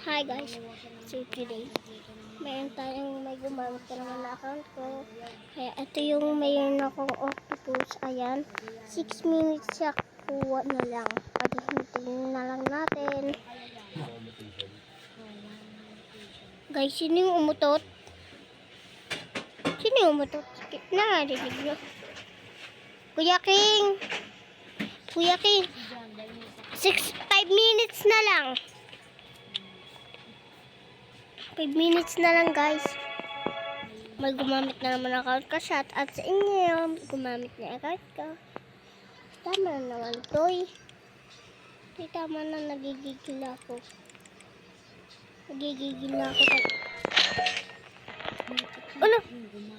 Hi guys, so today mayroon tayong may gumamit ka naman na account ko. Kaya ito yung mayroon akong octopus. Ayan, 6 minutes siya, kuha na lang. Paghihintayin na lang natin. Guys, sino yung umutot? Sino yung umutot? Nakarinig nyo? Kuya King! Kuya King! 5 minutes na lang. 5 minutes na lang guys. May gumamit na naman account ka. Shout out sa inyo. Gumamit na account ka. Tama na naman toy. Tama na, nagigigil ako. Nagigigil ako. Ano?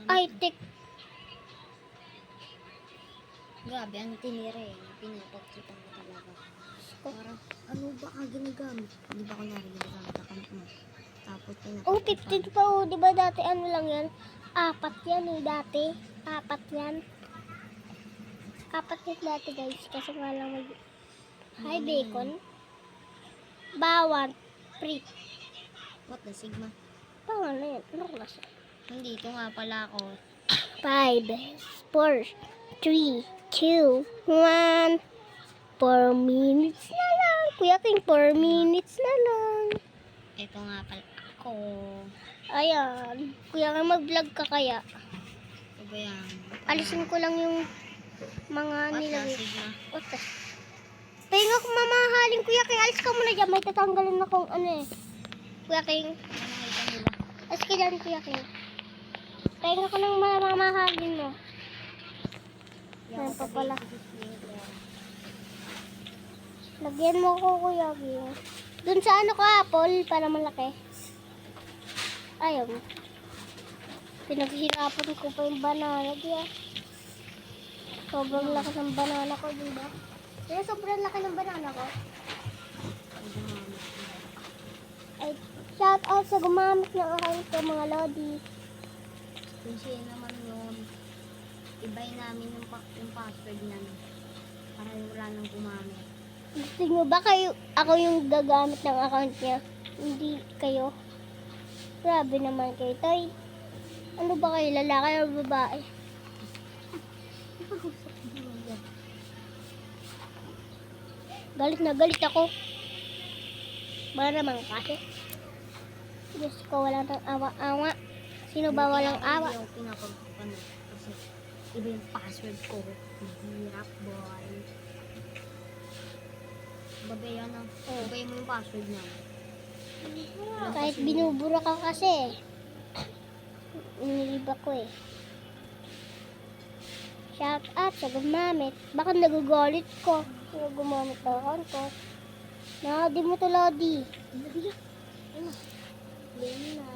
Ay, tek. Grabe, ang tinira eh. Pinapagkita mo talaga. Parang, ano ba ang ginagamit? Hindi ba ko narinig account mo? Tapos Oh, 15 pa oh. Diba dati ano lang yan? 4 yan eh dati. 4 yan. 4 yan dati guys. Kasi nga lang may... Hi bacon. Bawang. Free. What the Sigma? Bawang na yan. Ano klase? Nandito nga pala ako. 5, 4, 3, 2, 1. 4 minutes na lang. Kuya King, 4 minutes na lang. Ito nga pala ako. Ayan. Kuya King, mag-vlog ka kaya? Ito ba yan? Alisin ko lang yung mga What the nilagay. Sigma? What the? Pahinga ko mamahalin, Kuya King. Alis ka muna dyan. May tatanggalin akong ano eh. Kuya King. Ano nakita nila? Alis ka dyan, Kuya King. Pahinga ko ng mamahalin mo. Ayan pa pala. Lagyan mo ko, Kuya King. Dun sa ano ka, apple, para malaki. Ayaw. Pinaghirapan ko pa yung banana, diya. Sobrang laki ng banana ko, diba? Kaya sobrang laki ng banana ko. Ay, shout out sa gumamit ng account ko, mga lodi. Kung siya naman yun, ibay namin yung password namin. Para wala nang gumamit. Gusto nyo ba ako yung gagamit ng account niya? Hindi kayo. Grabe naman kayo, Toy. Ano ba kayo, lalaki o babae? Galit na galit ako. Ba naman kasi? Diyos ko, wala nang awa-awa. Sino ba walang awa? Hindi ako pinapagpapano. Kasi iba yung password ko. Hirap, boy. Babe, ano? Ibay mo yung password niya. Kahit binubura ka kasi. Iniliba ko eh. Shout out sa gumamit. Baka nagagalit ko. Kung gumamit ng account ko. Di mo to, Lodi. Ano na?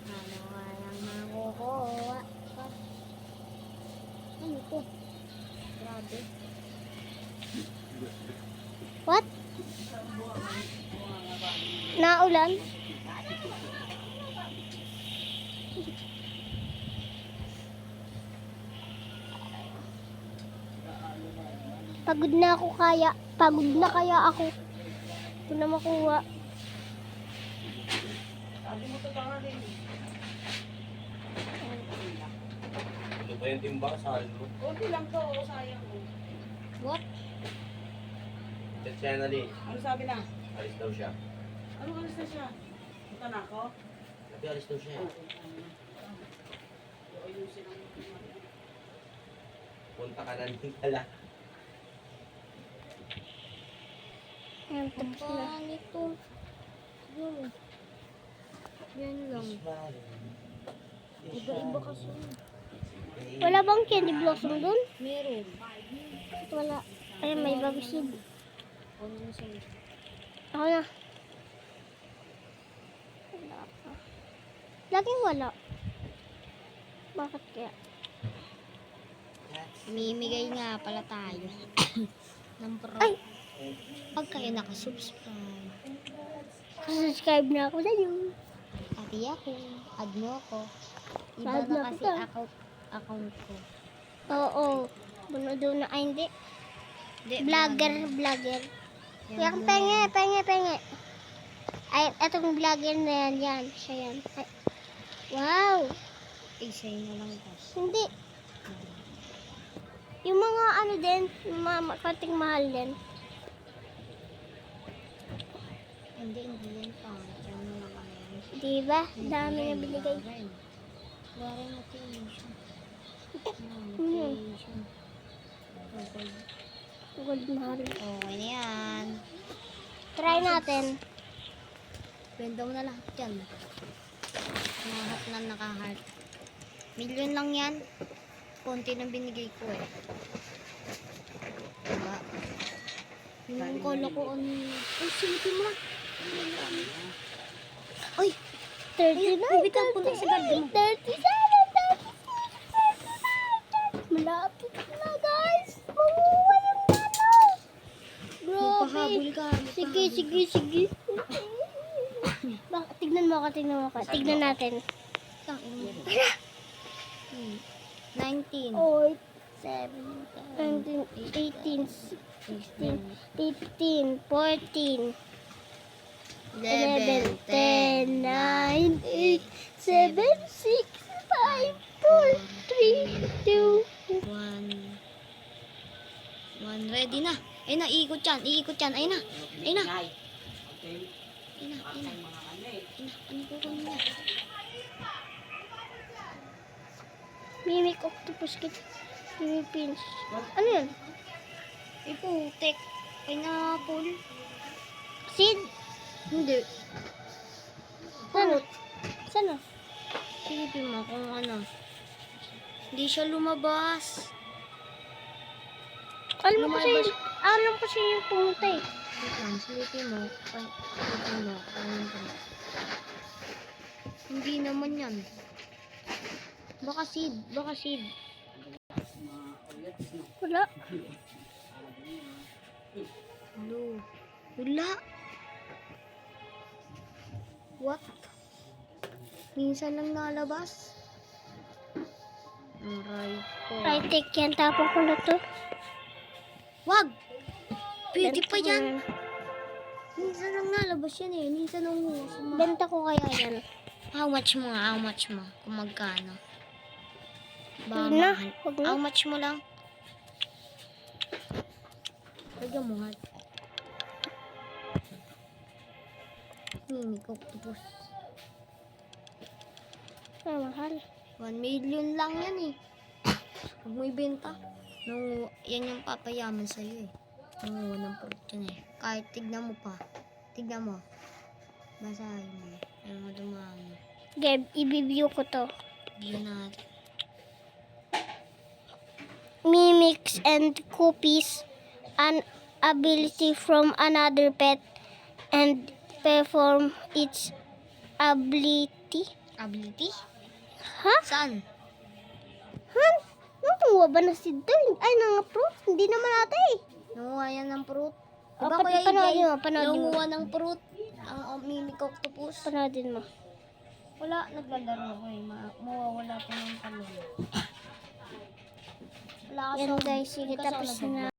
Ano walang makukuha? Ano ito? Grabe. What? Naulan? Pagod na ako kaya. Pagod na kaya ako. Ito na makuha. Ano ba yung timba? Saan mo? Kunti lang to, sayang mo. What? Chat siya na din. Ano sabi na? Alis daw siya. Ano alis na siya? Punta na ako? Sabi alis daw siya. Ayusin ang Punta ka na din pala. Ayan, tapos na. Ito. Yun. Yan lang. Iba-iba kasi. Wala bang candy blossom dun? Meron. Wala. Ay, may bago seed. Ano na sa'yo? Ako na. Wala pa. Laging wala. Bakit kaya? Mimigay nga pala tayo. ng pro. Ay! Pag kayo nakasubscribe. Subscribe na ako na yun. Pati ako. Add mo ako. Iba Add na na kasi kita. account ko. Oo. Buno na. Ay, hindi. Hindi, Vlogger. Yan, Kaya penge. Ay, etong vlogger na yan. Yan, siya yan. Ay, wow! Isay na lang to. Hindi. Yung mga ano din, yung mga kating mahal din. Hindi yan pa. Diyan mo lang ano yan. Diba? Dami na binigay. Warren motivation. Hmm. Motivation. Okay. Gold mahal. Okay na yan. Try natin. Benda mo na lahat yan. Lahat na naka-heart. Million lang yan. Konti lang binigay ko eh. Diba? Yung kala ko ano. Ay, silipin mo. Ay! 39, bibitaw ko na sa garden mo. 37, 38, 39. Malapit na guys. Mamuha yung ano. Magpahabol Grabe. ka. Sige, sige, sige. Tignan mo ka. Tignan natin. 19. 8, 7, 18, 16, 15, 14, 11, 10, 9, 8, 7, 6, 5, 4, 3, 2, 1. Ready na. Ayun na, iikot yan. Ayun na. Ayun na. Ano po kami na? Mimic Octopus Kit. Philippines. Ano yun? Iputek. Pineapple. Seed? Hindi. Sana? Sana? Silipin mo kung ano. Hindi siya lumabas. Alam ko siya yung pumunta eh. Silipin mo. Hindi naman yan. Baka seed. Wala. Hello. Wala. What? Minsan lang nalabas. Aray ko. Ay, take yan. Tapon ko na to. Wag! Pwede pa Benta ko yan. yan. Minsan lang nalabas yan eh. Minsan lang Benta ko kaya yan. How much mo? Kung magkano? Huwag na. Huwag na. How much mo lang? Lagyan mo nga. Mini octopus. Ay, mahal. 1 million lang yan eh. Huwag mo ibenta. Yan yung papayaman sa'yo eh. Nanguha ng fruit yan eh. Kahit tignan mo pa. Tignan mo. Basahin mo. Ayaw mo dumami. Gab, i-review ko to. Bigyan natin. Mimics and copies an ability from another pet and perform its ability. Ability? Ha? Saan? Ha? Nakuha ba na si Doy? Ay, nang-fruit. Hindi naman natin eh. Nanguha yan ng fruit. O, Diba Kuya panoodin Igay? mo, panoodin mo. Nanguha ng fruit. Ang mini octopus. Panoodin mo. Wala, naglalaro ko eh. Mawawala pa ng talon. Wala ka Yan sa- guys, sige hindi ka sa tapos nagbablog. na.